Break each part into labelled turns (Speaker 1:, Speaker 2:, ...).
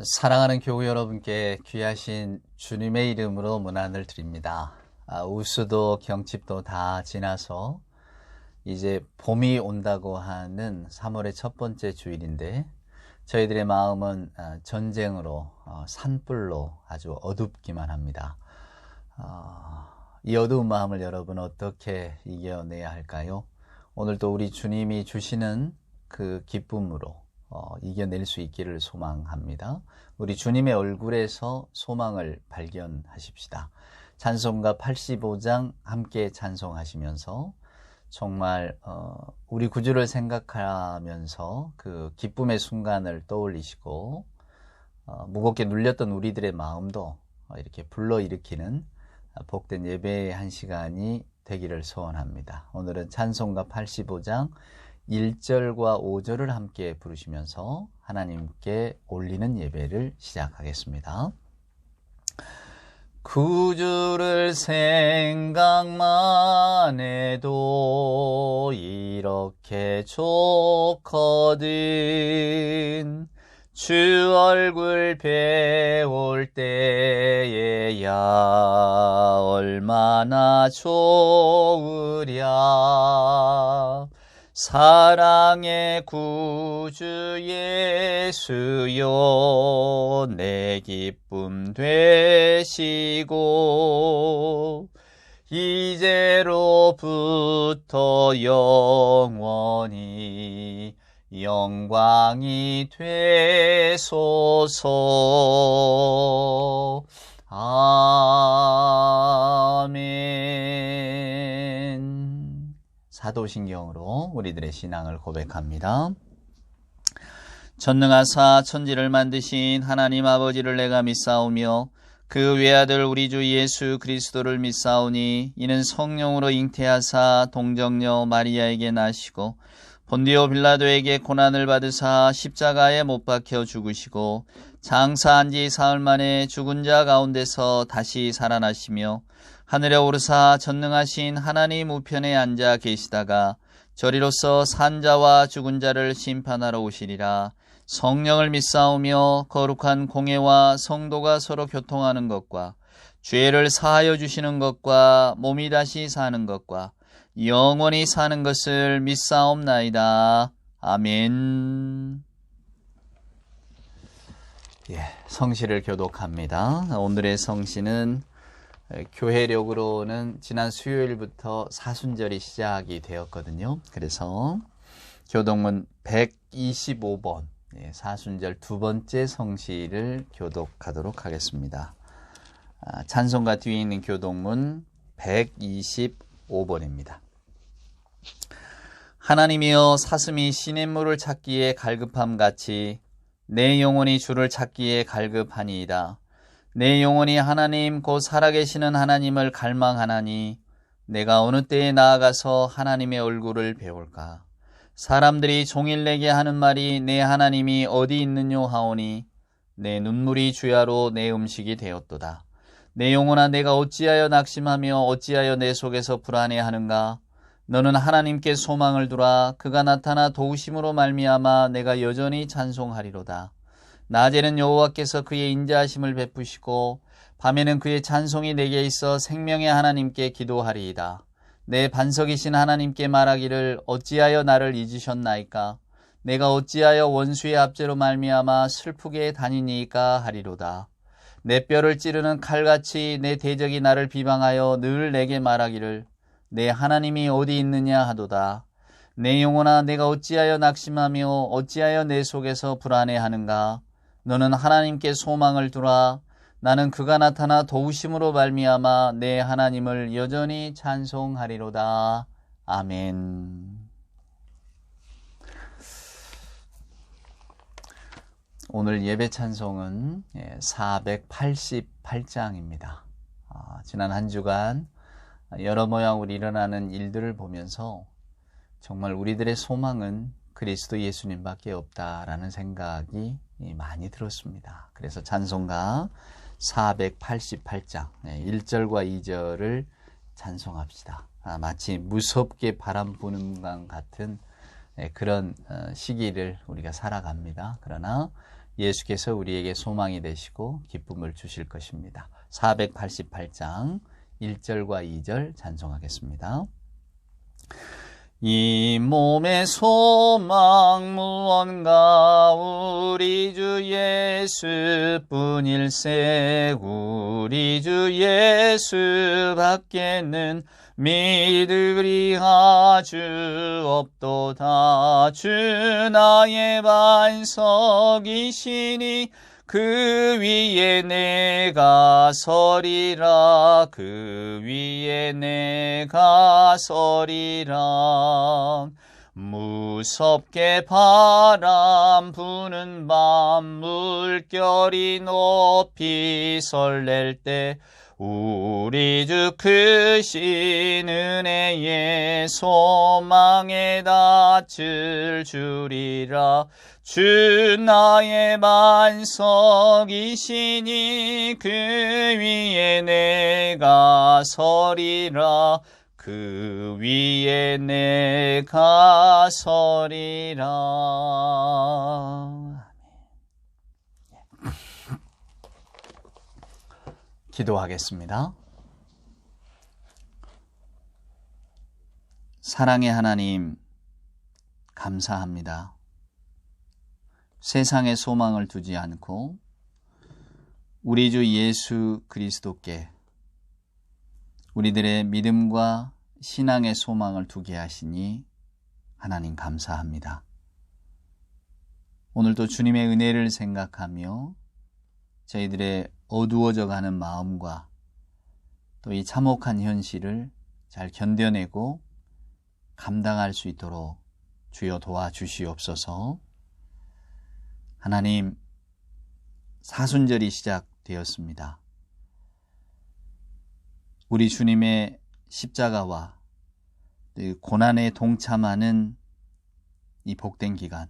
Speaker 1: 사랑하는 교우 여러분께 귀하신 주님의 이름으로 문안을 드립니다. 우수도 경칩도 다 지나서 이제 봄이 온다고 하는 3월의 첫 번째 주일인데 저희들의 마음은 전쟁으로 산불로 아주 어둡기만 합니다. 이 어두운 마음을 여러분 어떻게 이겨내야 할까요? 오늘도 우리 주님이 주시는 그 기쁨으로 이겨낼 수 있기를 소망합니다. 우리 주님의 얼굴에서 소망을 발견하십시다. 찬송가 85장 함께 찬송하시면서 정말 우리 구주를 생각하면서 그 기쁨의 순간을 떠올리시고 무겁게 눌렸던 우리들의 마음도 이렇게 불러일으키는 복된 예배의 한 시간이 되기를 소원합니다. 오늘은 찬송가 85장 1절과 5절을 함께 부르시면서 하나님께 올리는 예배를 시작하겠습니다. 구주를 생각만 해도 이렇게 좋거든. 주 얼굴 배울 때에야 얼마나 좋으랴. 사랑의 구주 예수여 내 기쁨 되시고 이제로부터 영원히 영광이 되소서. 아멘. 사도신경으로 우리들의 신앙을 고백합니다. 전능하사 천지를 만드신 하나님 아버지를 내가 믿사오며 그 외아들 우리 주 예수 그리스도를 믿사오니 이는 성령으로 잉태하사 동정녀 마리아에게 나시고 본디오 빌라도에게 고난을 받으사 십자가에 못 박혀 죽으시고 장사한 지 사흘 만에 죽은 자 가운데서 다시 살아나시며 하늘에 오르사 전능하신 하나님 우편에 앉아 계시다가 저리로서 산 자와 죽은 자를 심판하러 오시리라. 성령을 믿사오며 거룩한 공회와 성도가 서로 교통하는 것과 죄를 사하여 주시는 것과 몸이 다시 사는 것과 영원히 사는 것을 믿사옵나이다. 아멘. 성시를 교독합니다. 오늘의 성시는 교회력으로는 지난 수요일부터 사순절이 시작이 되었거든요. 그래서 교독문 125번 사순절 두 번째 성시를 교독하도록 하겠습니다. 찬송가 뒤에 있는 교독문 125번입니다. 하나님이여 사슴이 시냇물을 찾기에 갈급함같이 내 영혼이 주를 찾기에 갈급하니이다. 내 영혼이 하나님 곧 살아계시는 하나님을 갈망하나니 내가 어느 때에 나아가서 하나님의 얼굴을 배울까. 사람들이 종일 내게 하는 말이 내 하나님이 어디 있느뇨 하오니 내 눈물이 주야로 내 음식이 되었도다. 내 영혼아 내가 어찌하여 낙심하며 어찌하여 내 속에서 불안해하는가. 너는 하나님께 소망을 두라. 그가 나타나 도우심으로 말미암아 내가 여전히 찬송하리로다. 낮에는 여호와께서 그의 인자하심을 베푸시고 밤에는 그의 찬송이 내게 있어 생명의 하나님께 기도하리이다. 내 반석이신 하나님께 말하기를 어찌하여 나를 잊으셨나이까. 내가 어찌하여 원수의 압제로 말미암아 슬프게 다니니까 하리로다. 내 뼈를 찌르는 칼같이 내 대적이 나를 비방하여 늘 내게 말하기를 내 하나님이 어디 있느냐 하도다. 내 영혼아 내가 어찌하여 낙심하며 어찌하여 내 속에서 불안해하는가. 너는 하나님께 소망을 두라. 나는 그가 나타나 도우심으로 말미암아 내 하나님을 여전히 찬송하리로다. 아멘. 오늘 예배 찬송은 488장입니다. 지난 한 주간 여러 모양으로 일어나는 일들을 보면서 정말 우리들의 소망은 그리스도 예수님밖에 없다라는 생각이 많이 들었습니다. 그래서 찬송가 488장 1절과 2절을 찬송합시다. 마치 무섭게 바람 부는 것 같은 그런 시기를 우리가 살아갑니다. 그러나 예수께서 우리에게 소망이 되시고 기쁨을 주실 것입니다. 488장 1절과 2절 찬송하겠습니다. 이 몸의 소망 무언가 우리 주 예수뿐일세. 우리 주 예수 밖에는 믿으리 아주 없도다. 주 나의 반석이시니 그 위에 내가 서리라. 그 위에 내가 서리라. 무섭게 바람 부는 밤 물결이 높이 설렐 때 우리 주 크신 은혜의 소망에 닿을 줄이라. 주 나의 반석이시니 그 위에 내가 서리라. 그 위에 내가 서리라. 기도하겠습니다. 사랑의 하나님, 감사합니다. 세상에 소망을 두지 않고 우리 주 예수 그리스도께 우리들의 믿음과 신앙의 소망을 두게 하시니 하나님 감사합니다. 오늘도 주님의 은혜를 생각하며 저희들의 어두워져 가는 마음과 또 이 참혹한 현실을 잘 견뎌내고 감당할 수 있도록 주여 도와주시옵소서. 하나님, 사순절이 시작되었습니다. 우리 주님의 십자가와 고난에 동참하는 이 복된 기간,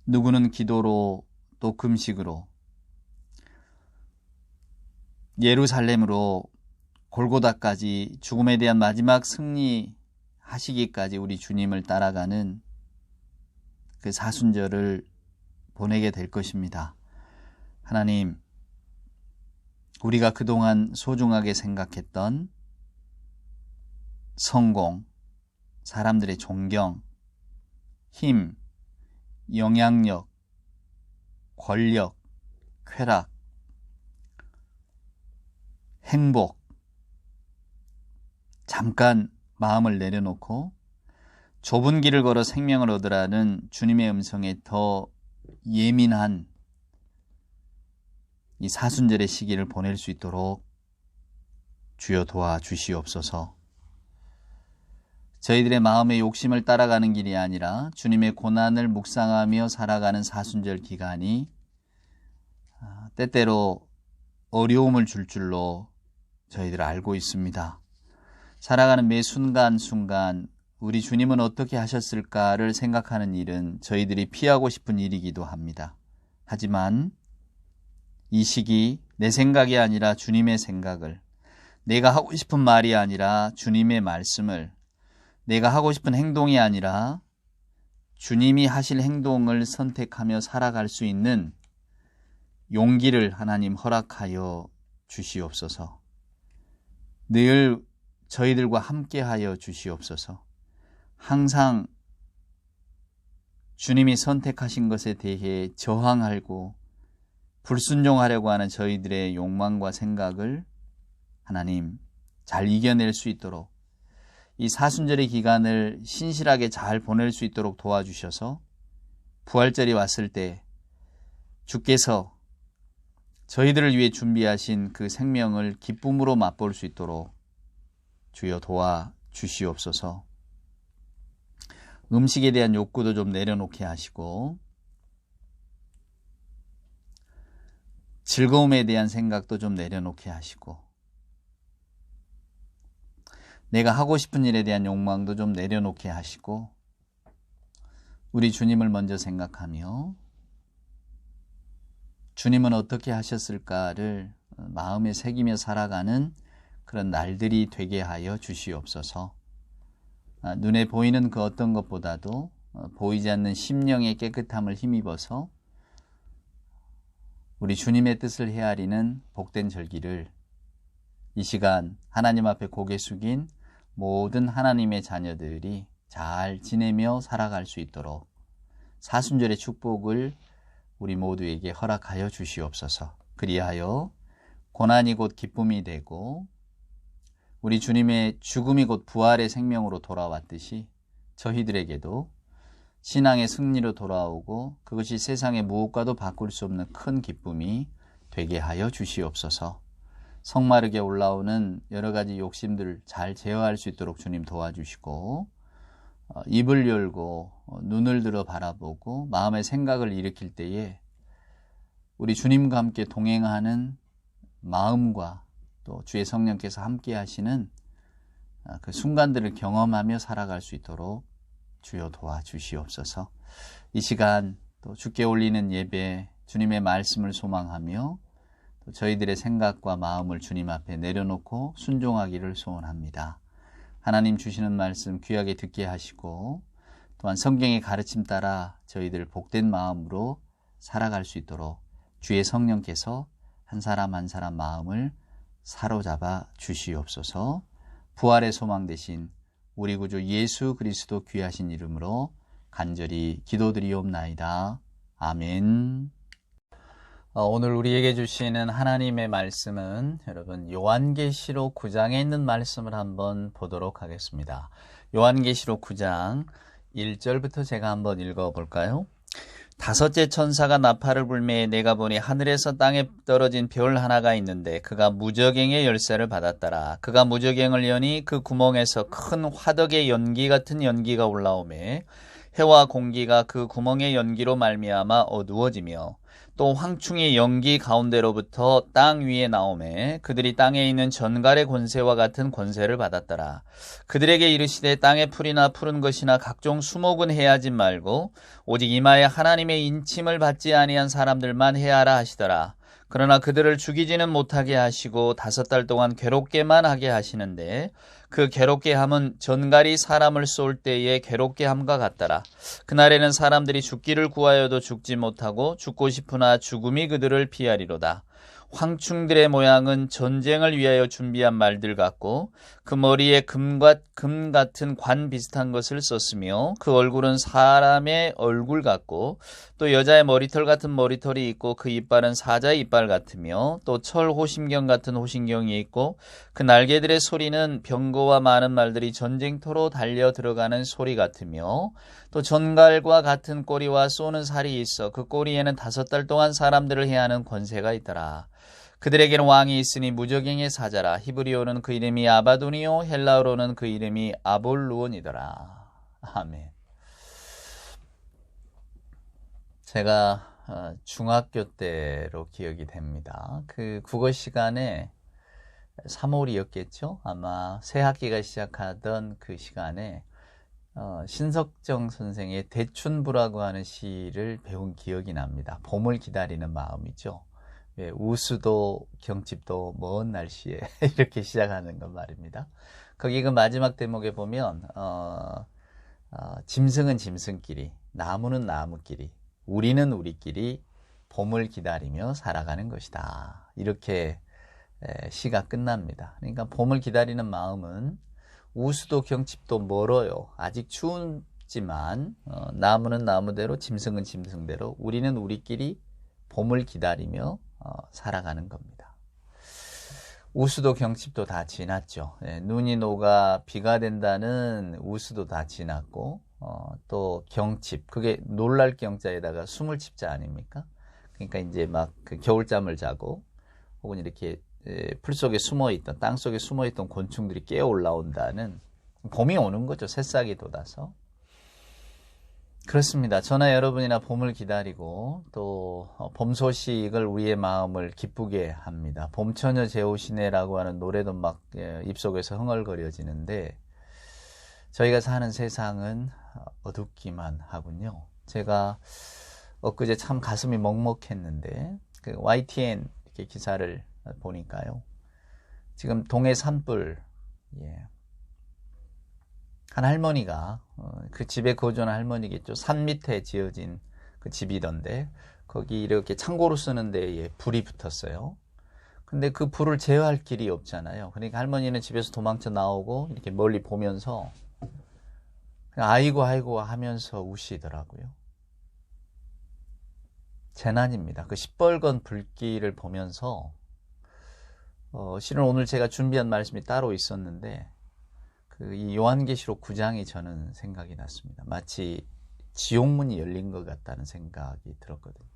Speaker 1: 누구는 기도로 또 금식으로 예루살렘으로 골고다까지 죽음에 대한 마지막 승리하시기까지 우리 주님을 따라가는 그 사순절을 보내게 될 것입니다. 하나님, 우리가 그동안 소중하게 생각했던 성공, 사람들의 존경, 힘, 영향력, 권력, 쾌락, 행복, 잠깐 마음을 내려놓고 좁은 길을 걸어 생명을 얻으라는 주님의 음성에 더 예민한 이 사순절의 시기를 보낼 수 있도록 주여 도와주시옵소서. 저희들의 마음의 욕심을 따라가는 길이 아니라 주님의 고난을 묵상하며 살아가는 사순절 기간이 때때로 어려움을 줄 줄로 저희들 알고 있습니다. 살아가는 매 순간순간 우리 주님은 어떻게 하셨을까를 생각하는 일은 저희들이 피하고 싶은 일이기도 합니다. 하지만 이 시기 내 생각이 아니라 주님의 생각을, 내가 하고 싶은 말이 아니라 주님의 말씀을, 내가 하고 싶은 행동이 아니라 주님이 하실 행동을 선택하며 살아갈 수 있는 용기를 하나님 허락하여 주시옵소서. 늘 저희들과 함께하여 주시옵소서. 항상 주님이 선택하신 것에 대해 저항하고 불순종하려고 하는 저희들의 욕망과 생각을 하나님 잘 이겨낼 수 있도록 이 사순절의 기간을 신실하게 잘 보낼 수 있도록 도와주셔서 부활절이 왔을 때 주께서 저희들을 위해 준비하신 그 생명을 기쁨으로 맛볼 수 있도록 주여 도와주시옵소서. 음식에 대한 욕구도 좀 내려놓게 하시고 즐거움에 대한 생각도 좀 내려놓게 하시고 내가 하고 싶은 일에 대한 욕망도 좀 내려놓게 하시고 우리 주님을 먼저 생각하며 주님은 어떻게 하셨을까를 마음에 새기며 살아가는 그런 날들이 되게 하여 주시옵소서. 눈에 보이는 그 어떤 것보다도 보이지 않는 심령의 깨끗함을 힘입어서 우리 주님의 뜻을 헤아리는 복된 절기를 이 시간 하나님 앞에 고개 숙인 모든 하나님의 자녀들이 잘 지내며 살아갈 수 있도록 사순절의 축복을 우리 모두에게 허락하여 주시옵소서. 그리하여 고난이 곧 기쁨이 되고 우리 주님의 죽음이 곧 부활의 생명으로 돌아왔듯이 저희들에게도 신앙의 승리로 돌아오고 그것이 세상의 무엇과도 바꿀 수 없는 큰 기쁨이 되게 하여 주시옵소서. 성마르게 올라오는 여러 가지 욕심들을 잘 제어할 수 있도록 주님 도와주시고 입을 열고 눈을 들어 바라보고 마음의 생각을 일으킬 때에 우리 주님과 함께 동행하는 마음과 또 주의 성령께서 함께 하시는 그 순간들을 경험하며 살아갈 수 있도록 주여 도와주시옵소서. 이 시간 또 주께 올리는 예배 주님의 말씀을 소망하며 또 저희들의 생각과 마음을 주님 앞에 내려놓고 순종하기를 소원합니다. 하나님 주시는 말씀 귀하게 듣게 하시고 또한 성경의 가르침 따라 저희들 복된 마음으로 살아갈 수 있도록 주의 성령께서 한 사람 한 사람 마음을 사로잡아 주시옵소서. 부활의 소망 되신 우리 구주 예수 그리스도 귀하신 이름으로 간절히 기도드리옵나이다. 아멘. 오늘 우리에게 주시는 하나님의 말씀은 여러분 요한계시록 9장에 있는 말씀을 한번 보도록 하겠습니다. 요한계시록 9장 1절부터 제가 한번 읽어볼까요? 다섯째 천사가 나팔을 불매 내가 보니 하늘에서 땅에 떨어진 별 하나가 있는데 그가 무저갱의 열쇠를 받았더라. 그가 무저갱을 여니 그 구멍에서 큰 화덕의 연기 같은 연기가 올라오매 해와 공기가 그 구멍의 연기로 말미암아 어두워지며 또 황충의 연기 가운데로부터 땅 위에 나오매 그들이 땅에 있는 전갈의 권세와 같은 권세를 받았더라. 그들에게 이르시되 땅의 풀이나 푸른 것이나 각종 수목은 해하지 말고 오직 이마에 하나님의 인침을 받지 아니한 사람들만 해하라 하시더라. 그러나 그들을 죽이지는 못하게 하시고 5달 동안 괴롭게만 하게 하시는데 그 괴롭게 함은 전갈이 사람을 쏠 때의 괴롭게 함과 같더라. 그날에는 사람들이 죽기를 구하여도 죽지 못하고 죽고 싶으나 죽음이 그들을 피하리로다. 황충들의 모양은 전쟁을 위하여 준비한 말들 같고 그 머리에 금 같은 관 비슷한 것을 썼으며 그 얼굴은 사람의 얼굴 같고 또 여자의 머리털 같은 머리털이 있고 그 이빨은 사자의 이빨 같으며 또 철 호심경 같은 호심경이 있고 그 날개들의 소리는 병거와 많은 말들이 전쟁터로 달려 들어가는 소리 같으며 또 전갈과 같은 꼬리와 쏘는 살이 있어 그 꼬리에는 5달 동안 사람들을 해하는 권세가 있더라. 그들에게는 왕이 있으니 무저갱의 사자라. 히브리어는 그 이름이 아바도니오, 헬라어로는 그 이름이 아볼루온이더라. 아멘. 제가 중학교 때로 기억이 됩니다. 그 국어 시간에 3월이었겠죠? 아마 새 학기가 시작하던 그 시간에 신석정 선생의 대춘부라고 하는 시를 배운 기억이 납니다. 봄을 기다리는 마음이죠. 예, 우수도 경칩도 먼 날씨에 이렇게 시작하는 건 말입니다. 거기 그 마지막 대목에 보면 짐승은 짐승끼리, 나무는 나무끼리, 우리는 우리끼리 봄을 기다리며 살아가는 것이다. 이렇게 시가 끝납니다. 그러니까 봄을 기다리는 마음은 우수도 경칩도 멀어요. 아직 추운지만 나무는 나무대로 짐승은 짐승대로 우리는 우리끼리 봄을 기다리며 살아가는 겁니다. 우수도 경칩도 다 지났죠. 눈이 녹아 비가 된다는 우수도 다 지났고 또 경칩, 그게 놀랄 경자에다가 숨을 칩자 아닙니까? 그러니까 이제 막 그 겨울잠을 자고 혹은 이렇게 풀 속에 숨어있던, 땅 속에 숨어있던 곤충들이 깨어 올라온다는 봄이 오는 거죠. 새싹이 돋아서. 그렇습니다. 저나 여러분이나 봄을 기다리고 또 봄 소식을 우리의 마음을 기쁘게 합니다. 봄처녀 제오시네라고 하는 노래도 막 입속에서 흥얼거려지는데 저희가 사는 세상은 어둡기만 하군요. 제가 엊그제 참 가슴이 먹먹했는데 그 YTN 이렇게 기사를 보니까요. 지금 동해 산불 한 할머니가 그 집에 거주하는 할머니겠죠. 산 밑에 지어진 그 집이던데 거기 이렇게 창고로 쓰는 데에 불이 붙었어요. 근데 그 불을 제어할 길이 없잖아요. 그러니까 할머니는 집에서 도망쳐 나오고 이렇게 멀리 보면서 그냥 아이고 아이고 하면서 우시더라고요. 재난입니다. 그 시뻘건 불길을 보면서 실은 오늘 제가 준비한 말씀이 따로 있었는데 이 요한계시록 9장이 저는 생각이 났습니다. 마치 지옥문이 열린 것 같다는 생각이 들었거든요.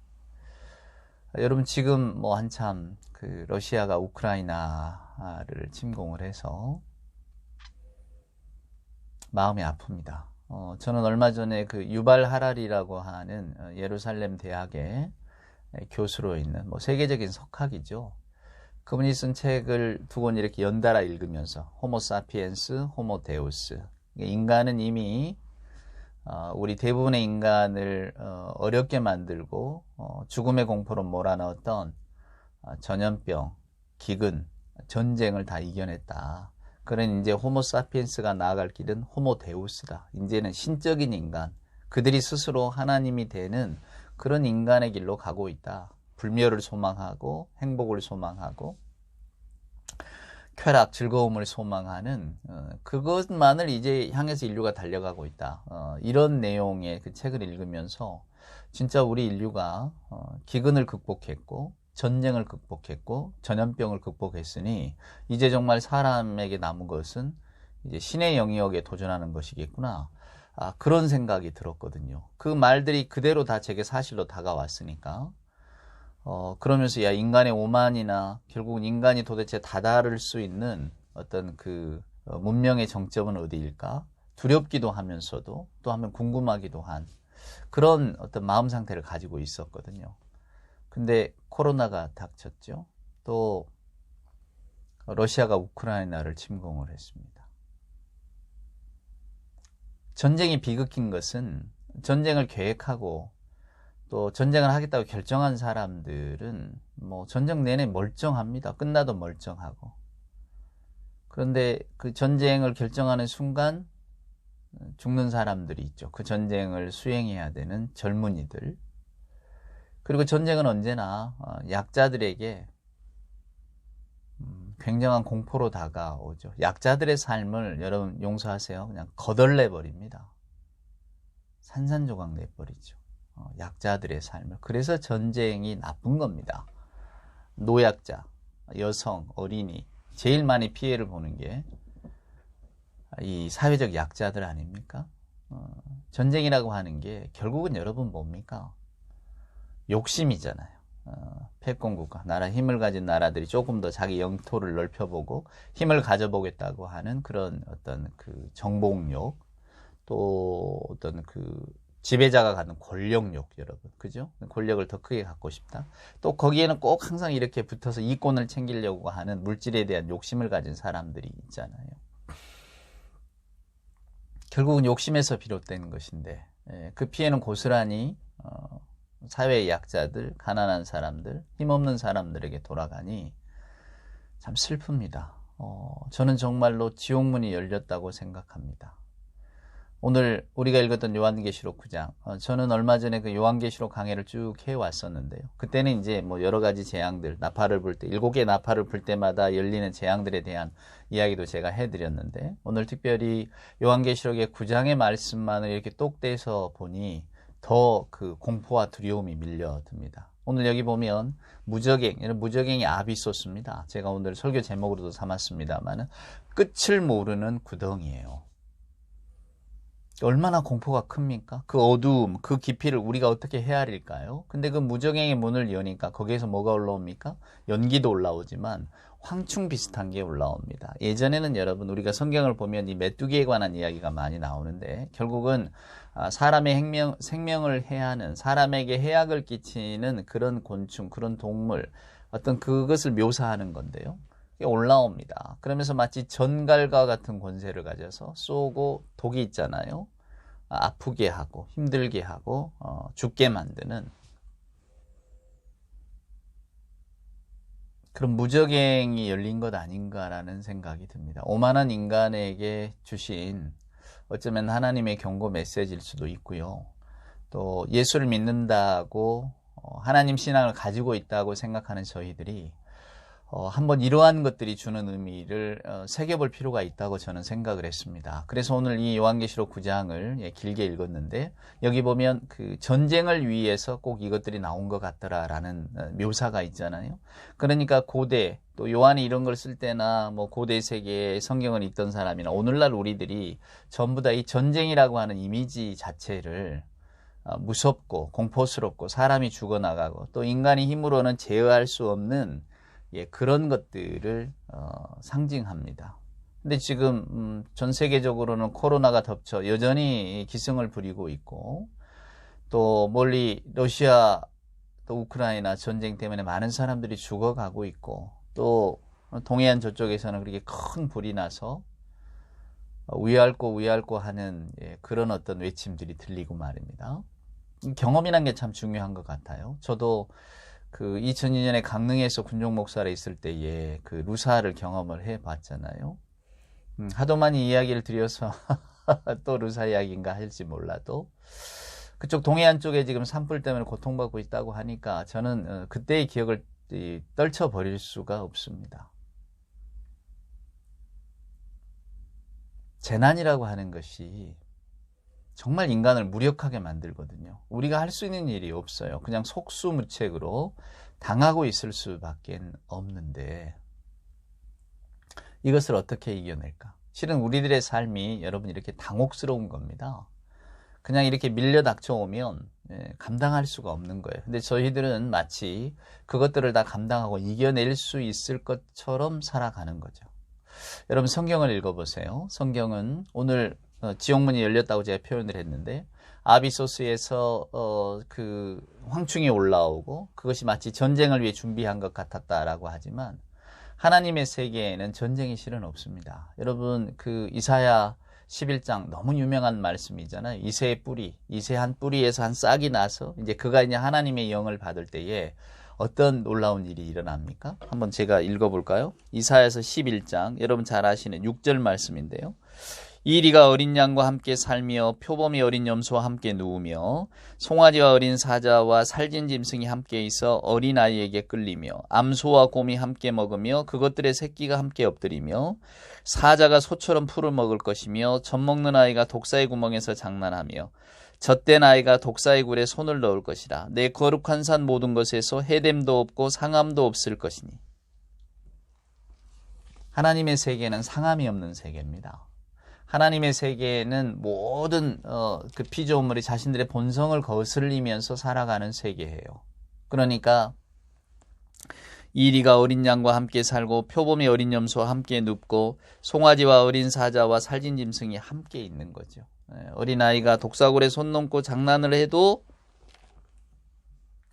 Speaker 1: 여러분 지금 뭐 한참 그 러시아가 우크라이나를 침공을 해서 마음이 아픕니다. 저는 얼마 전에 그 유발 하랄이라고 하는 예루살렘 대학의 교수로 있는 뭐 세계적인 석학이죠. 그분이 쓴 책을 두 권 이렇게 연달아 읽으면서 호모 사피엔스, 호모 데우스. 인간은 이미 우리 대부분의 인간을 어렵게 만들고 죽음의 공포로 몰아넣었던 전염병, 기근, 전쟁을 다 이겨냈다. 그런 이제 호모 사피엔스가 나아갈 길은 호모 데우스다. 이제는 신적인 인간, 그들이 스스로 하나님이 되는 그런 인간의 길로 가고 있다. 불멸을 소망하고 행복을 소망하고 쾌락, 즐거움을 소망하는 그것만을 이제 향해서 인류가 달려가고 있다. 이런 내용의 그 책을 읽으면서 진짜 우리 인류가 기근을 극복했고 전쟁을 극복했고 전염병을 극복했으니 이제 정말 사람에게 남은 것은 이제 신의 영역에 도전하는 것이겠구나. 그런 생각이 들었거든요. 그 말들이 그대로 다 제게 사실로 다가왔으니까 그러면서 야 인간의 오만이나 결국은 인간이 도대체 다다를 수 있는 어떤 그 문명의 정점은 어디일까? 두렵기도 하면서도 또 하면 궁금하기도 한 그런 어떤 마음 상태를 가지고 있었거든요. 근데 코로나가 닥쳤죠. 또 러시아가 우크라이나를 침공을 했습니다. 전쟁이 비극인 것은 전쟁을 계획하고 또 전쟁을 하겠다고 결정한 사람들은 뭐 전쟁 내내 멀쩡합니다. 끝나도 멀쩡하고. 그런데 그 전쟁을 결정하는 순간 죽는 사람들이 있죠. 그 전쟁을 수행해야 되는 젊은이들. 그리고 전쟁은 언제나 약자들에게 굉장한 공포로 다가오죠. 약자들의 삶을 여러분 용서하세요. 그냥 거덜내버립니다. 산산조각 내버리죠. 약자들의 삶을. 그래서 전쟁이 나쁜 겁니다. 노약자, 여성, 어린이 제일 많이 피해를 보는 게 이 사회적 약자들 아닙니까? 전쟁이라고 하는 게 결국은 여러분 뭡니까? 욕심이잖아요. 패권국가, 나라 힘을 가진 나라들이 조금 더 자기 영토를 넓혀보고 힘을 가져보겠다고 하는 그런 어떤 그 정복욕, 또 어떤 그 지배자가 갖는 권력욕, 여러분. 그죠? 권력을 더 크게 갖고 싶다. 또 거기에는 꼭 항상 이렇게 붙어서 이권을 챙기려고 하는 물질에 대한 욕심을 가진 사람들이 있잖아요. 결국은 욕심에서 비롯된 것인데, 그 피해는 고스란히, 사회의 약자들, 가난한 사람들, 힘없는 사람들에게 돌아가니 참 슬픕니다. 저는 정말로 지옥문이 열렸다고 생각합니다. 오늘 우리가 읽었던 요한계시록 9장, 저는 얼마 전에 그 요한계시록 강해를 쭉 해왔었는데요. 그때는 이제 뭐 여러 가지 재앙들, 나팔을 불 때, 7개의 나팔을 불 때마다 열리는 재앙들에 대한 이야기도 제가 해드렸는데, 오늘 특별히 요한계시록의 9장의 말씀만을 이렇게 똑 떼서 보니 더 그 공포와 두려움이 밀려듭니다. 오늘 여기 보면 무적행, 이런 무적행이 아비소스입니다. 제가 오늘 설교 제목으로도 삼았습니다만은 끝을 모르는 구덩이에요. 얼마나 공포가 큽니까? 그 어두움, 그 깊이를 우리가 어떻게 헤아릴까요? 근데 그 무적행의 문을 여니까 거기에서 뭐가 올라옵니까? 연기도 올라오지만 황충 비슷한 게 올라옵니다. 예전에는 여러분 우리가 성경을 보면 이 메뚜기에 관한 이야기가 많이 나오는데 결국은 사람의 생명을 해하는, 사람에게 해악을 끼치는 그런 곤충, 그런 동물, 어떤 그것을 묘사하는 건데요. 올라옵니다. 그러면서 마치 전갈과 같은 권세를 가져서 쏘고 독이 있잖아요. 아프게 하고 힘들게 하고 죽게 만드는 그런 무적행이 열린 것 아닌가라는 생각이 듭니다. 오만한 인간에게 주신 어쩌면 하나님의 경고 메시지일 수도 있고요. 또 예수를 믿는다고 하나님 신앙을 가지고 있다고 생각하는 저희들이 한번 이러한 것들이 주는 의미를 새겨볼 필요가 있다고 저는 생각을 했습니다. 그래서 오늘 이 요한계시록 9장을 길게 읽었는데 여기 보면 그 전쟁을 위해서 꼭 이것들이 나온 것 같더라라는 묘사가 있잖아요. 그러니까 고대 또 요한이 이런 걸 쓸 때나 뭐 고대 세계의 성경을 읽던 사람이나 오늘날 우리들이 전부 다 이 전쟁이라고 하는 이미지 자체를 무섭고 공포스럽고 사람이 죽어나가고 또 인간의 힘으로는 제어할 수 없는 그런 것들을 상징합니다. 근데 지금 전 세계적으로는 코로나가 덮쳐 여전히 기승을 부리고 있고 또 멀리 러시아 또 우크라이나 전쟁 때문에 많은 사람들이 죽어가고 있고 또 동해안 저쪽에서는 그렇게 큰 불이 나서 위할고 하는 그런 어떤 외침들이 들리고 말입니다. 경험이란 게 참 중요한 것 같아요. 저도 그 2002년에 강릉에서 군종 목사로 있을 때에 그 루사를 경험을 해봤잖아요. 하도 많이 이야기를 드려서 또 루사 이야기인가 할지 몰라도 그쪽 동해안 쪽에 지금 산불 때문에 고통받고 있다고 하니까 저는 그때의 기억을 떨쳐버릴 수가 없습니다. 재난이라고 하는 것이 정말 인간을 무력하게 만들거든요. 우리가 할 수 있는 일이 없어요. 그냥 속수무책으로 당하고 있을 수밖에 없는데 이것을 어떻게 이겨낼까? 실은 우리들의 삶이 여러분 이렇게 당혹스러운 겁니다. 그냥 이렇게 밀려 닥쳐오면 감당할 수가 없는 거예요. 근데 저희들은 마치 그것들을 다 감당하고 이겨낼 수 있을 것처럼 살아가는 거죠. 여러분 성경을 읽어보세요. 성경은 오늘 지옥문이 열렸다고 제가 표현을 했는데 아비소스에서 그 황충이 올라오고 그것이 마치 전쟁을 위해 준비한 것 같았다라고 하지만 하나님의 세계에는 전쟁이 실은 없습니다. 여러분 그 이사야 11장 너무 유명한 말씀이잖아요. 이새의 뿌리, 이새 한 뿌리에서 한 싹이 나서 이제 그가 이제 하나님의 영을 받을 때에 어떤 놀라운 일이 일어납니까? 한번 제가 읽어볼까요? 이사야서 11장 여러분 잘 아시는 6절 말씀인데요. 이리가 어린 양과 함께 살며 표범이 어린 염소와 함께 누우며 송아지와 어린 사자와 살진 짐승이 함께 있어 어린아이에게 끌리며 암소와 곰이 함께 먹으며 그것들의 새끼가 함께 엎드리며 사자가 소처럼 풀을 먹을 것이며 젖먹는 아이가 독사의 구멍에서 장난하며 젖된 아이가 독사의 굴에 손을 넣을 것이라. 내 거룩한 산 모든 것에서 해됨도 없고 상함도 없을 것이니. 하나님의 세계는 상함이 없는 세계입니다. 하나님의 세계에는 모든 그 피조물이 자신들의 본성을 거슬리면서 살아가는 세계예요. 그러니까 이리가 어린 양과 함께 살고 표범이 어린 염소와 함께 눕고 송아지와 어린 사자와 살진 짐승이 함께 있는 거죠. 어린아이가 독사굴에 손 넘고 장난을 해도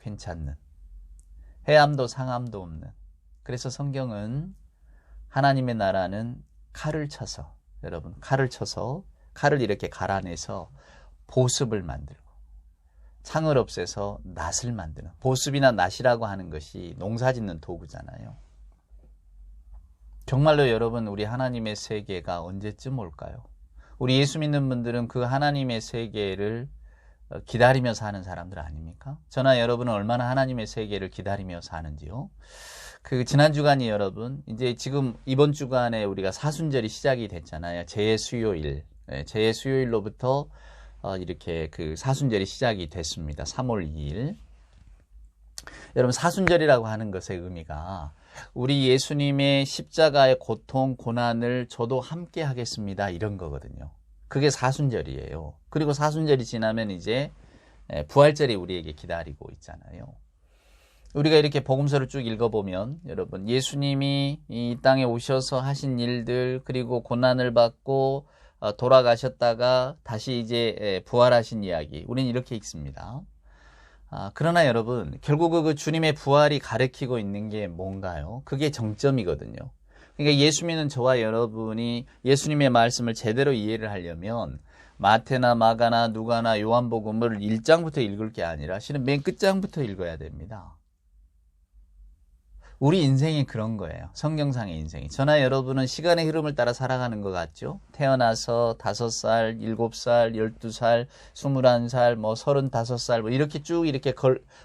Speaker 1: 괜찮는, 해함도 상함도 없는. 그래서 성경은 하나님의 나라는 칼을 쳐서 여러분 칼을 이렇게 갈아내서 보습을 만들고 창을 없애서 낫을 만드는, 보습이나 낫이라고 하는 것이 농사짓는 도구잖아요. 정말로 여러분 우리 하나님의 세계가 언제쯤 올까요? 우리 예수 믿는 분들은 그 하나님의 세계를 기다리며 사는 사람들 아닙니까? 저나 여러분은 얼마나 하나님의 세계를 기다리며 사는지요? 그 지난 주간이 여러분 이제 지금 이번 주간에 우리가 사순절이 시작이 됐잖아요. 재수요일, 재수요일로부터 이렇게 그 사순절이 시작이 됐습니다. 3월 2일. 여러분 사순절이라고 하는 것의 의미가 우리 예수님의 십자가의 고통, 고난을 저도 함께 하겠습니다. 이런 거거든요. 그게 사순절이에요. 그리고 사순절이 지나면 이제 부활절이 우리에게 기다리고 있잖아요. 우리가 이렇게 복음서를 쭉 읽어보면 여러분 예수님이 이 땅에 오셔서 하신 일들 그리고 고난을 받고 돌아가셨다가 다시 이제 부활하신 이야기 우리는 이렇게 읽습니다. 그러나 여러분 결국 그 주님의 부활이 가리키고 있는 게 뭔가요? 그게 정점이거든요. 그러니까 예수 믿는 저와 여러분이 예수님의 말씀을 제대로 이해를 하려면 마태나 마가나 누가나 요한복음을 1장부터 읽을 게 아니라 실은 맨 끝장부터 읽어야 됩니다. 우리 인생이 그런 거예요. 성경상의 인생이. 저나 여러분은 시간의 흐름을 따라 살아가는 것 같죠? 태어나서 5살, 7살, 12살, 21살, 35살, 이렇게 쭉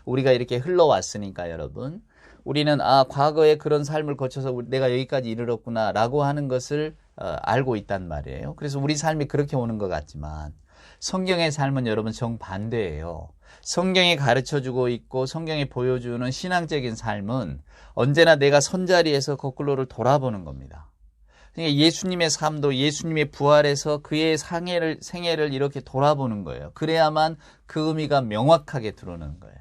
Speaker 1: 우리가 이렇게 흘러왔으니까 여러분. 우리는 과거에 그런 삶을 거쳐서 내가 여기까지 이르렀구나 라고 하는 것을 알고 있단 말이에요. 그래서 우리 삶이 그렇게 오는 것 같지만 성경의 삶은 여러분 정반대예요. 성경이 가르쳐주고 있고 성경이 보여주는 신앙적인 삶은 언제나 내가 선자리에서 거꾸로를 돌아보는 겁니다. 그러니까 예수님의 삶도 예수님의 부활에서 그의 생애를 이렇게 돌아보는 거예요. 그래야만 그 의미가 명확하게 드러나는 거예요.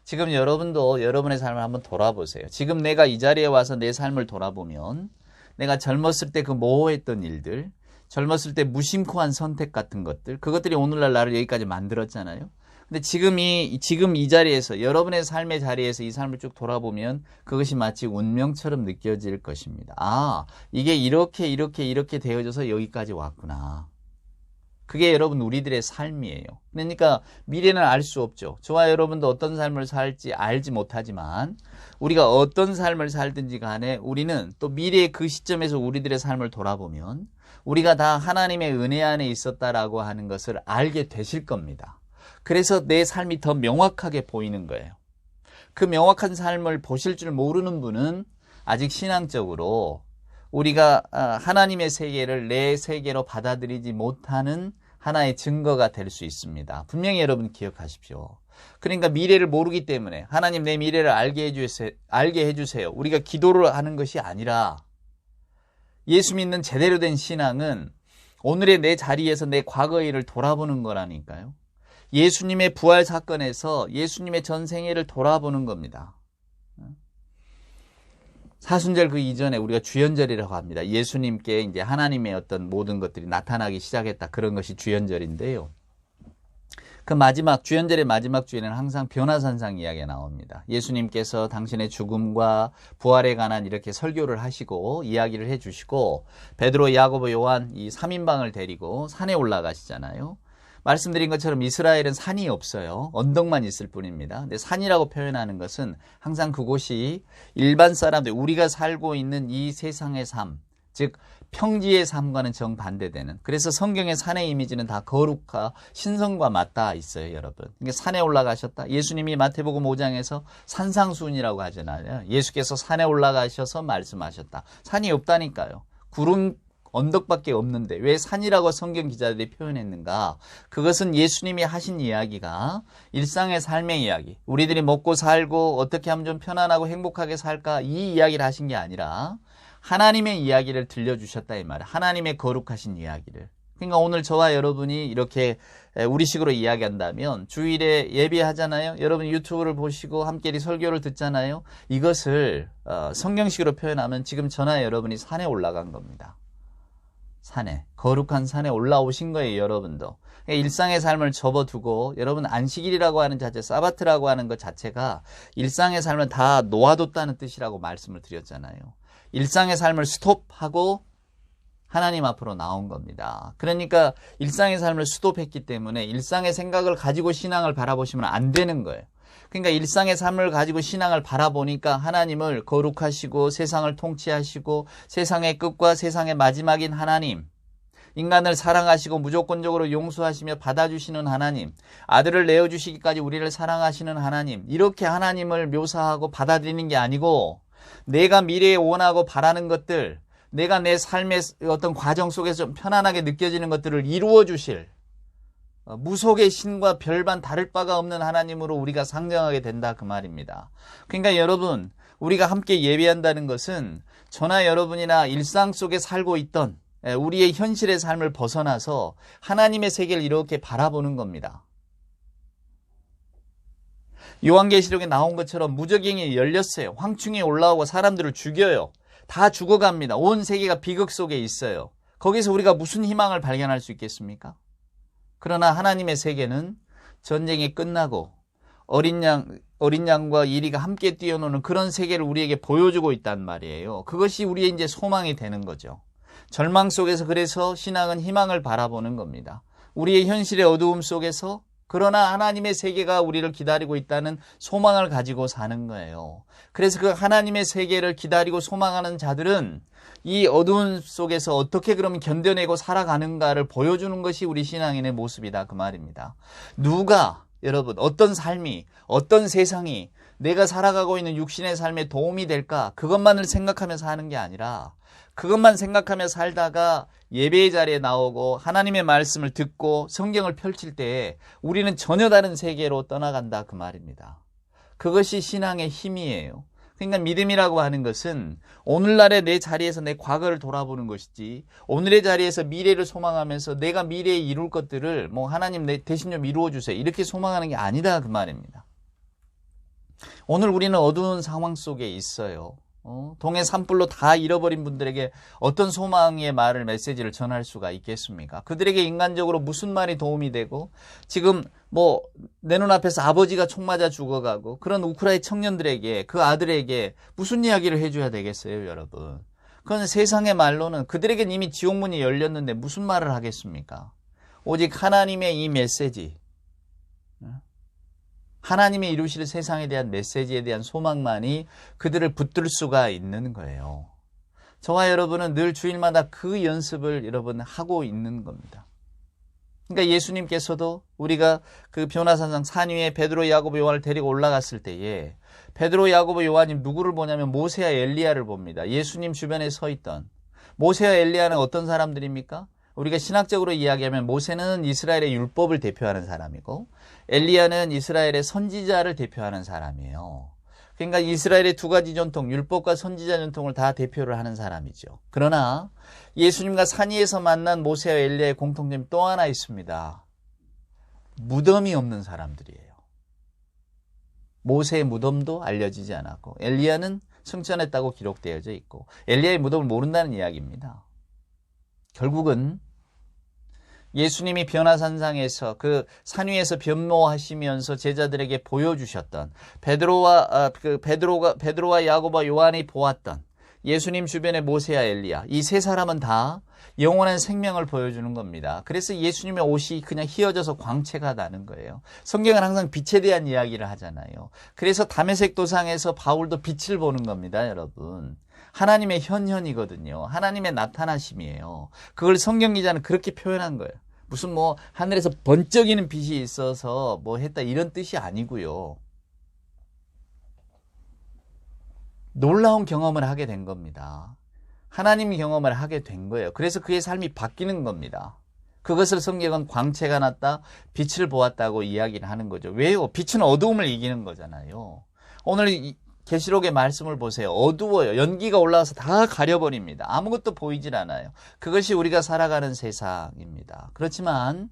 Speaker 1: 지금 여러분도 여러분의 삶을 한번 돌아보세요. 지금 내가 이 자리에 와서 내 삶을 돌아보면 내가 젊었을 때 그 모호했던 일들, 젊었을 때 무심코 한 선택 같은 것들, 그것들이 오늘날 나를 여기까지 만들었잖아요. 근데 지금 이 자리에서, 여러분의 삶의 자리에서 이 삶을 쭉 돌아보면 그것이 마치 운명처럼 느껴질 것입니다. 이게 이렇게 되어져서 여기까지 왔구나. 그게 여러분 우리들의 삶이에요. 그러니까 미래는 알 수 없죠. 저와 여러분도 어떤 삶을 살지 알지 못하지만 우리가 어떤 삶을 살든지 간에 우리는 또 미래의 그 시점에서 우리들의 삶을 돌아보면 우리가 다 하나님의 은혜 안에 있었다라고 하는 것을 알게 되실 겁니다. 그래서 내 삶이 더 명확하게 보이는 거예요. 그 명확한 삶을 보실 줄 모르는 분은 아직 신앙적으로 우리가 하나님의 세계를 내 세계로 받아들이지 못하는 하나의 증거가 될 수 있습니다. 분명히 여러분 기억하십시오. 그러니까 미래를 모르기 때문에 하나님 내 미래를 알게 해주세요. 우리가 기도를 하는 것이 아니라 예수 믿는 제대로 된 신앙은 오늘의 내 자리에서 내 과거의 일을 돌아보는 거라니까요. 예수님의 부활 사건에서 예수님의 전 생애를 돌아보는 겁니다. 사순절 그 이전에 우리가 주연절이라고 합니다. 예수님께 이제 하나님의 어떤 모든 것들이 나타나기 시작했다. 그런 것이 주연절인데요. 그 주연절의 마지막 주에는 항상 변화산상 이야기가 나옵니다. 예수님께서 당신의 죽음과 부활에 관한 이렇게 설교를 하시고 이야기를 해주시고 베드로, 야고보, 요한 이 3인방을 데리고 산에 올라가시잖아요. 말씀드린 것처럼 이스라엘은 산이 없어요. 언덕만 있을 뿐입니다. 근데 산이라고 표현하는 것은 항상 그곳이 일반 사람들, 우리가 살고 있는 이 세상의 삶, 즉 평지의 삶과는 정반대되는, 그래서 성경의 산의 이미지는 다 거룩과 신성과 맞닿아 있어요, 여러분. 그러니까 산에 올라가셨다. 예수님이 마태복음 5장에서 산상수훈이라고 하잖아요. 예수께서 산에 올라가셔서 말씀하셨다. 산이 없다니까요. 구름 언덕밖에 없는데 왜 산이라고 성경 기자들이 표현했는가? 그것은 예수님이 하신 이야기가 일상의 삶의 이야기, 우리들이 먹고 살고 어떻게 하면 좀 편안하고 행복하게 살까, 이 이야기를 하신 게 아니라 하나님의 이야기를 들려주셨다 이 말이에요. 하나님의 거룩하신 이야기를. 그러니까 오늘 저와 여러분이 이렇게 우리식으로 이야기한다면 주일에 예배하잖아요. 여러분 유튜브를 보시고 함께 설교를 듣잖아요. 이것을 성경식으로 표현하면 지금 저나 여러분이 산에 올라간 겁니다. 산에, 거룩한 산에 올라오신 거예요, 여러분도. 일상의 삶을 접어두고 여러분 안식일이라고 하는 자체, 사바트라고 하는 것 자체가 일상의 삶을 다 놓아뒀다는 뜻이라고 말씀을 드렸잖아요. 일상의 삶을 스톱하고 하나님 앞으로 나온 겁니다. 그러니까 일상의 삶을 스톱했기 때문에 일상의 생각을 가지고 신앙을 바라보시면 안 되는 거예요. 그러니까 일상의 삶을 가지고 신앙을 바라보니까 하나님을 거룩하시고 세상을 통치하시고 세상의 끝과 세상의 마지막인 하나님, 인간을 사랑하시고 무조건적으로 용서하시며 받아주시는 하나님, 아들을 내어주시기까지 우리를 사랑하시는 하나님, 이렇게 하나님을 묘사하고 받아들이는 게 아니고 내가 미래에 원하고 바라는 것들, 내가 내 삶의 어떤 과정 속에서 좀 편안하게 느껴지는 것들을 이루어 주실 무속의 신과 별반 다를 바가 없는 하나님으로 우리가 상정하게 된다 그 말입니다. 그러니까 여러분, 우리가 함께 예배한다는 것은 저나 여러분이나 일상 속에 살고 있던 우리의 현실의 삶을 벗어나서 하나님의 세계를 이렇게 바라보는 겁니다. 요한계시록에 나온 것처럼 무저갱이 열렸어요. 황충이 올라오고 사람들을 죽여요. 다 죽어갑니다. 온 세계가 비극 속에 있어요. 거기서 우리가 무슨 희망을 발견할 수 있겠습니까? 그러나 하나님의 세계는 전쟁이 끝나고 어린 양과 이리가 함께 뛰어노는 그런 세계를 우리에게 보여주고 있단 말이에요. 그것이 우리의 이제 소망이 되는 거죠. 절망 속에서 그래서 신앙은 희망을 바라보는 겁니다. 우리의 현실의 어두움 속에서 그러나 하나님의 세계가 우리를 기다리고 있다는 소망을 가지고 사는 거예요. 그래서 그 하나님의 세계를 기다리고 소망하는 자들은 이 어두운 속에서 어떻게 그러면 견뎌내고 살아가는가를 보여주는 것이 우리 신앙인의 모습이다 그 말입니다. 누가 여러분 어떤 삶이 어떤 세상이 내가 살아가고 있는 육신의 삶에 도움이 될까 그것만을 생각하면서 하는 게 아니라 그것만 생각하며 살다가 예배의 자리에 나오고 하나님의 말씀을 듣고 성경을 펼칠 때 우리는 전혀 다른 세계로 떠나간다 그 말입니다. 그것이 신앙의 힘이에요. 그러니까 믿음이라고 하는 것은 오늘날의 내 자리에서 내 과거를 돌아보는 것이지 오늘의 자리에서 미래를 소망하면서 내가 미래에 이룰 것들을 뭐 하나님 대신 좀 이루어 주세요 이렇게 소망하는 게 아니다 그 말입니다. 오늘 우리는 어두운 상황 속에 있어요. 동해 산불로 다 잃어버린 분들에게 어떤 소망의 말을 메시지를 전할 수가 있겠습니까? 그들에게 인간적으로 무슨 말이 도움이 되고 지금 뭐 내 눈앞에서 아버지가 총 맞아 죽어가고 그런 우크라이나 청년들에게 그 아들에게 무슨 이야기를 해줘야 되겠어요 여러분? 그건 세상의 말로는 그들에겐 이미 지옥문이 열렸는데 무슨 말을 하겠습니까? 오직 하나님의 이 메시지 하나님이 이루실 세상에 대한 메시지에 대한 소망만이 그들을 붙들 수가 있는 거예요. 저와 여러분은 늘 주일마다 그 연습을 여러분 하고 있는 겁니다. 그러니까 예수님께서도 우리가 그 변화산상 산 위에 베드로, 야고보, 요한을 데리고 올라갔을 때에 베드로, 야고보, 요한이 누구를 보냐면 모세와 엘리야를 봅니다. 예수님 주변에 서 있던 모세와 엘리야는 어떤 사람들입니까? 우리가 신학적으로 이야기하면 모세는 이스라엘의 율법을 대표하는 사람이고 엘리야는 이스라엘의 선지자를 대표하는 사람이에요. 그러니까 이스라엘의 두 가지 전통, 율법과 선지자 전통을 다 대표를 하는 사람이죠. 그러나 예수님과 산 위에서 만난 모세와 엘리야의 공통점이 또 하나 있습니다. 무덤이 없는 사람들이에요. 모세의 무덤도 알려지지 않았고 엘리야는 승천했다고 기록되어져 있고 엘리야의 무덤을 모른다는 이야기입니다. 결국은 예수님이 변화산상에서 그 산 위에서 변모하시면서 제자들에게 보여주셨던 베드로와 야고보와 요한이 보았던 예수님 주변의 모세와 엘리야 이 세 사람은 다 영원한 생명을 보여주는 겁니다. 그래서 예수님의 옷이 그냥 휘어져서 광채가 나는 거예요. 성경은 항상 빛에 대한 이야기를 하잖아요. 그래서 다메섹 도상에서 바울도 빛을 보는 겁니다, 여러분. 하나님의 현현이거든요. 하나님의 나타나심이에요. 그걸 성경 기자는 그렇게 표현한 거예요. 무슨 뭐 하늘에서 번쩍이는 빛이 있어서 뭐 했다 이런 뜻이 아니고요. 놀라운 경험을 하게 된 겁니다. 하나님의 경험을 하게 된 거예요. 그래서 그의 삶이 바뀌는 겁니다. 그것을 성경은 광채가 났다, 빛을 보았다고 이야기를 하는 거죠. 왜요? 빛은 어두움을 이기는 거잖아요. 오늘 계시록의 말씀을 보세요. 어두워요. 연기가 올라와서 다 가려버립니다. 아무것도 보이질 않아요. 그것이 우리가 살아가는 세상입니다. 그렇지만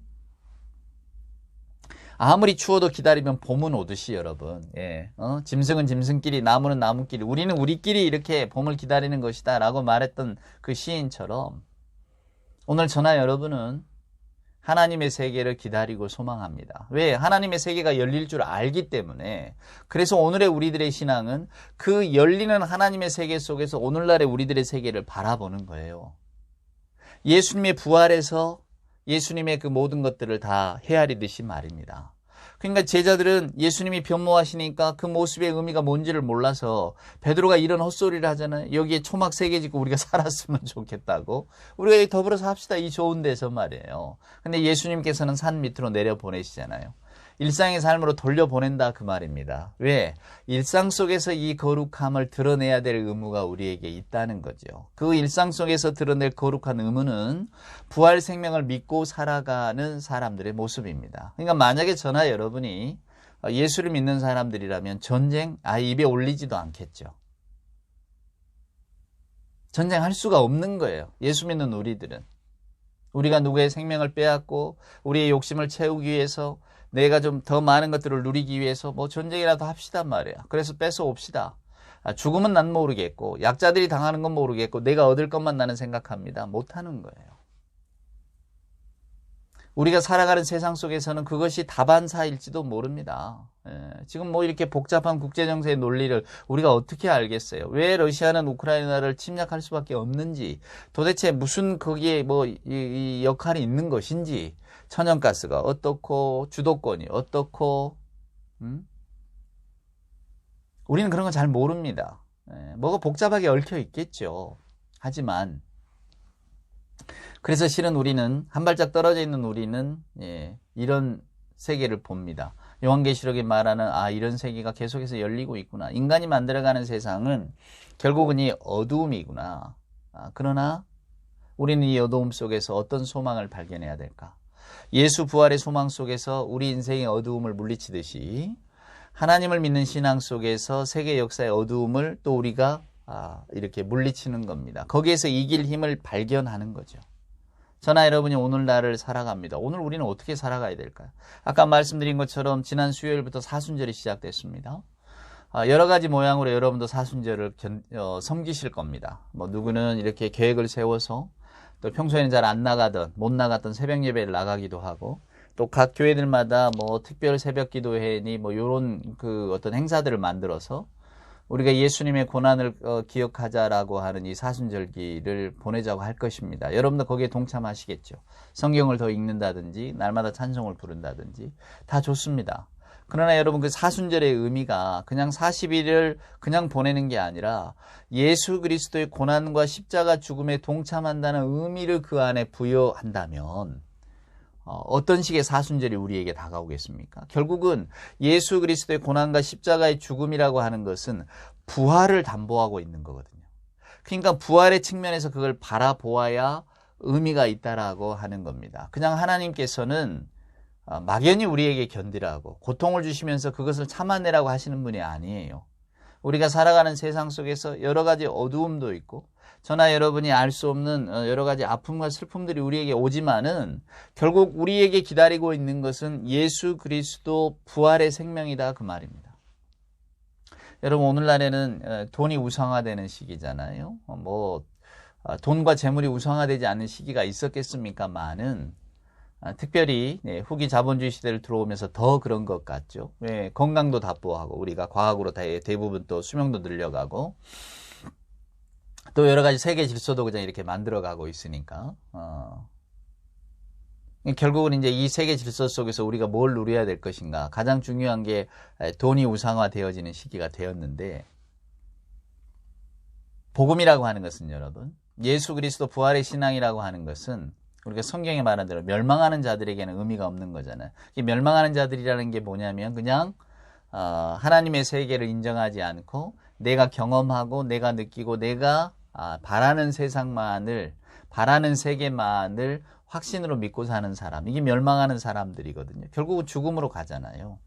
Speaker 1: 아무리 추워도 기다리면 봄은 오듯이 여러분 짐승은 짐승끼리 나무는 나무끼리 우리는 우리끼리 이렇게 봄을 기다리는 것이다 라고 말했던 그 시인처럼 오늘 저나 여러분은 하나님의 세계를 기다리고 소망합니다. 왜? 하나님의 세계가 열릴 줄 알기 때문에. 그래서 오늘의 우리들의 신앙은 그 열리는 하나님의 세계 속에서 오늘날의 우리들의 세계를 바라보는 거예요. 예수님의 부활에서 예수님의 그 모든 것들을 다 헤아리듯이 말입니다. 그러니까 제자들은 예수님이 변모하시니까 그 모습의 의미가 뭔지를 몰라서 베드로가 이런 헛소리를 하잖아요. 여기에 초막 3개 짓고 우리가 살았으면 좋겠다고. 우리가 더불어서 합시다. 이 좋은 데서 말이에요. 근데 예수님께서는 산 밑으로 내려보내시잖아요. 일상의 삶으로 돌려보낸다 그 말입니다. 왜? 일상 속에서 이 거룩함을 드러내야 될 의무가 우리에게 있다는 거죠. 그 일상 속에서 드러낼 거룩한 의무는 부활 생명을 믿고 살아가는 사람들의 모습입니다. 그러니까 만약에 저나 여러분이 예수를 믿는 사람들이라면 전쟁 입에 올리지도 않겠죠. 전쟁할 수가 없는 거예요. 예수 믿는 우리들은. 우리가 누구의 생명을 빼앗고 우리의 욕심을 채우기 위해서 내가 좀 더 많은 것들을 누리기 위해서 뭐 전쟁이라도 합시단 말이야. 그래서 뺏어옵시다. 죽음은 난 모르겠고 약자들이 당하는 건 모르겠고 내가 얻을 것만 나는 생각합니다. 못하는 거예요. 우리가 살아가는 세상 속에서는 그것이 다반사일지도 모릅니다. 지금 뭐 이렇게 복잡한 국제정세의 논리를 우리가 어떻게 알겠어요? 왜 러시아는 우크라이나를 침략할 수밖에 없는지, 도대체 무슨 거기에 뭐 이 역할이 있는 것인지, 천연가스가 어떻고 주도권이 어떻고 우리는 그런 거 잘 모릅니다. 뭐가 복잡하게 얽혀 있겠죠. 하지만 그래서 실은 우리는 한 발짝 떨어져 있는 우리는 이런 세계를 봅니다. 요한계시록에 말하는 이런 세계가 계속해서 열리고 있구나. 인간이 만들어가는 세상은 결국은 이 어두움이구나. 그러나 우리는 이 어두움 속에서 어떤 소망을 발견해야 될까? 예수 부활의 소망 속에서 우리 인생의 어두움을 물리치듯이 하나님을 믿는 신앙 속에서 세계 역사의 어두움을 또 우리가 이렇게 물리치는 겁니다. 거기에서 이길 힘을 발견하는 거죠. 저나 여러분이 오늘날을 살아갑니다. 오늘 우리는 어떻게 살아가야 될까요? 아까 말씀드린 것처럼 지난 수요일부터 사순절이 시작됐습니다. 여러 가지 모양으로 여러분도 사순절을 섬기실 겁니다. 누구는 이렇게 계획을 세워서 또 평소에는 잘 안 나가던 못 나갔던 새벽 예배를 나가기도 하고 또 각 교회들마다 특별 새벽 기도회니 요런 어떤 행사들을 만들어서 우리가 예수님의 고난을 기억하자라고 하는 이 사순절기를 보내자고 할 것입니다. 여러분도 거기에 동참하시겠죠. 성경을 더 읽는다든지 날마다 찬송을 부른다든지 다 좋습니다. 그러나 여러분 그 사순절의 의미가 그냥 40일을 그냥 보내는 게 아니라 예수 그리스도의 고난과 십자가 죽음에 동참한다는 의미를 그 안에 부여한다면 어떤 식의 사순절이 우리에게 다가오겠습니까? 결국은 예수 그리스도의 고난과 십자가의 죽음이라고 하는 것은 부활을 담보하고 있는 거거든요. 그러니까 부활의 측면에서 그걸 바라보아야 의미가 있다라고 하는 겁니다. 그냥 하나님께서는 막연히 우리에게 견디라고 고통을 주시면서 그것을 참아내라고 하시는 분이 아니에요. 우리가 살아가는 세상 속에서 여러 가지 어두움도 있고 저나 여러분이 알 수 없는 여러 가지 아픔과 슬픔들이 우리에게 오지만은 결국 우리에게 기다리고 있는 것은 예수 그리스도 부활의 생명이다 그 말입니다. 여러분 오늘날에는 돈이 우상화되는 시기잖아요. 돈과 재물이 우상화되지 않는 시기가 있었겠습니까만은 특별히 후기 자본주의 시대를 들어오면서 더 그런 것 같죠. 건강도 답보하고 우리가 과학으로 대부분 또 수명도 늘려가고 또 여러 가지 세계 질서도 그냥 이렇게 만들어가고 있으니까 결국은 이제 이 세계 질서 속에서 우리가 뭘 누려야 될 것인가 가장 중요한 게 돈이 우상화되어지는 시기가 되었는데 복음이라고 하는 것은 여러분 예수 그리스도 부활의 신앙이라고 하는 것은 우리가 성경에 말한 대로 멸망하는 자들에게는 의미가 없는 거잖아요. 이 멸망하는 자들이라는 게 뭐냐면 그냥 하나님의 세계를 인정하지 않고 내가 경험하고 내가 느끼고 내가 바라는 세상만을 바라는 세계만을 확신으로 믿고 사는 사람 이게 멸망하는 사람들이거든요. 결국은 죽음으로 가잖아요.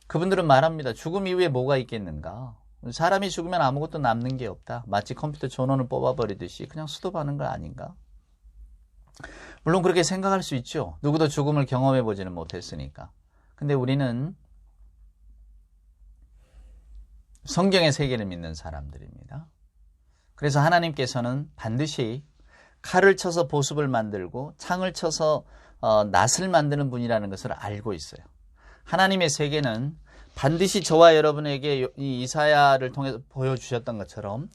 Speaker 1: 그분들은 말합니다. 죽음 이후에 뭐가 있겠는가? 사람이 죽으면 아무것도 남는 게 없다. 마치 컴퓨터 전원을 뽑아버리듯이 그냥 수도하는 거 아닌가? 물론 그렇게 생각할 수 있죠. 누구도 죽음을 경험해보지는 못했으니까. 근데 우리는 성경의 세계를 믿는 사람들입니다. 그래서 하나님께서는 반드시 칼을 쳐서 보습을 만들고 창을 쳐서 낫을 만드는 분이라는 것을 알고 있어요. 하나님의 세계는 반드시 저와 여러분에게 이 이사야를 통해서 보여주셨던 것처럼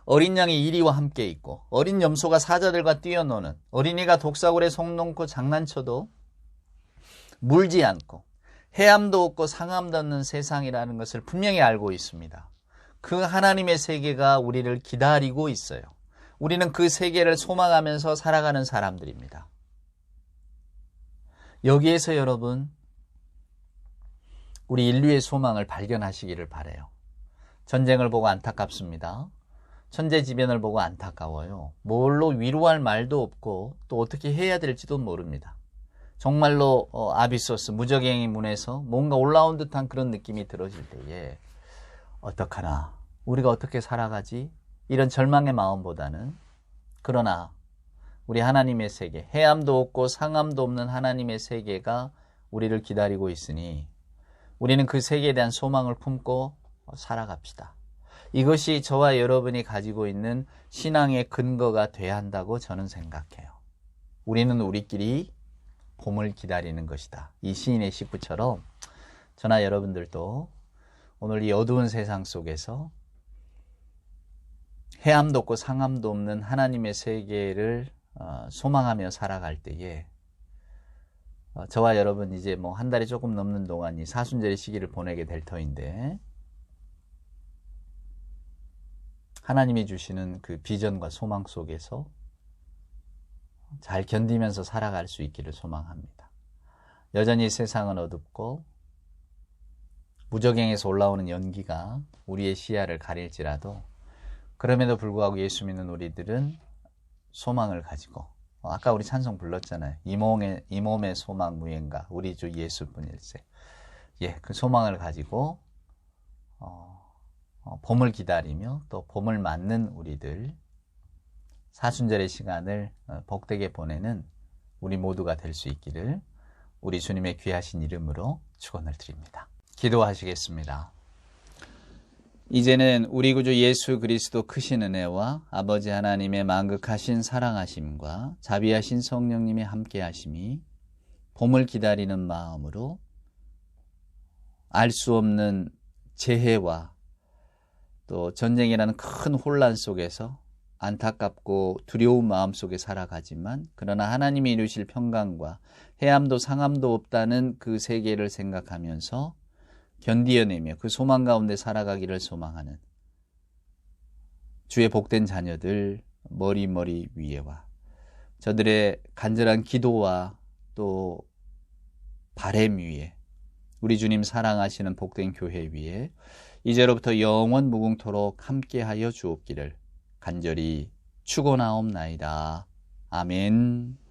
Speaker 1: 어린 양이 이리와 함께 있고 어린 염소가 사자들과 뛰어노는 어린이가 독사골에 속 놓고 장난쳐도 물지 않고 해함도 없고 상함도 없는 세상이라는 것을 분명히 알고 있습니다. 그 하나님의 세계가 우리를 기다리고 있어요. 우리는 그 세계를 소망하면서 살아가는 사람들입니다. 여기에서 여러분 우리 인류의 소망을 발견하시기를 바라요. 전쟁을 보고 안타깝습니다. 천재지변을 보고 안타까워요. 뭘로 위로할 말도 없고 또 어떻게 해야 될지도 모릅니다. 정말로 아비소스 무적행의 문에서 뭔가 올라온 듯한 그런 느낌이 들어질 때에 어떡하나 우리가 어떻게 살아가지? 이런 절망의 마음보다는 그러나 우리 하나님의 세계 해함도 없고 상함도 없는 하나님의 세계가 우리를 기다리고 있으니 우리는 그 세계에 대한 소망을 품고 살아갑시다. 이것이 저와 여러분이 가지고 있는 신앙의 근거가 돼야 한다고 저는 생각해요. 우리는 우리끼리 봄을 기다리는 것이다. 이 시인의 시구처럼 저나 여러분들도 오늘 이 어두운 세상 속에서 해함도 없고 상함도 없는 하나님의 세계를 소망하며 살아갈 때에 저와 여러분 이제 뭐 한 달이 조금 넘는 동안 이 사순절의 시기를 보내게 될 터인데 하나님이 주시는 그 비전과 소망 속에서 잘 견디면서 살아갈 수 있기를 소망합니다. 여전히 세상은 어둡고 무적행에서 올라오는 연기가 우리의 시야를 가릴지라도 그럼에도 불구하고 예수 믿는 우리들은 소망을 가지고 아까 우리 찬송 불렀잖아요. 이 몸의 소망 무엔가 우리 주 예수뿐일세. 그 소망을 가지고 봄을 기다리며 또 봄을 맞는 우리들 사순절의 시간을 복되게 보내는 우리 모두가 될 수 있기를 우리 주님의 귀하신 이름으로 축원을 드립니다. 기도하시겠습니다. 이제는 우리 구주 예수 그리스도 크신 은혜와 아버지 하나님의 만극하신 사랑하심과 자비하신 성령님의 함께하심이 봄을 기다리는 마음으로 알 수 없는 재해와 또 전쟁이라는 큰 혼란 속에서 안타깝고 두려운 마음 속에 살아가지만 그러나 하나님이 이루실 평강과 해함도 상함도 없다는 그 세계를 생각하면서 견디어내며 그 소망 가운데 살아가기를 소망하는 주의 복된 자녀들 머리 위에와 저들의 간절한 기도와 또 바램 위에 우리 주님 사랑하시는 복된 교회 위에 이제로부터 영원 무궁토록 함께하여 주옵기를 간절히 축원하옵나이다. 아멘.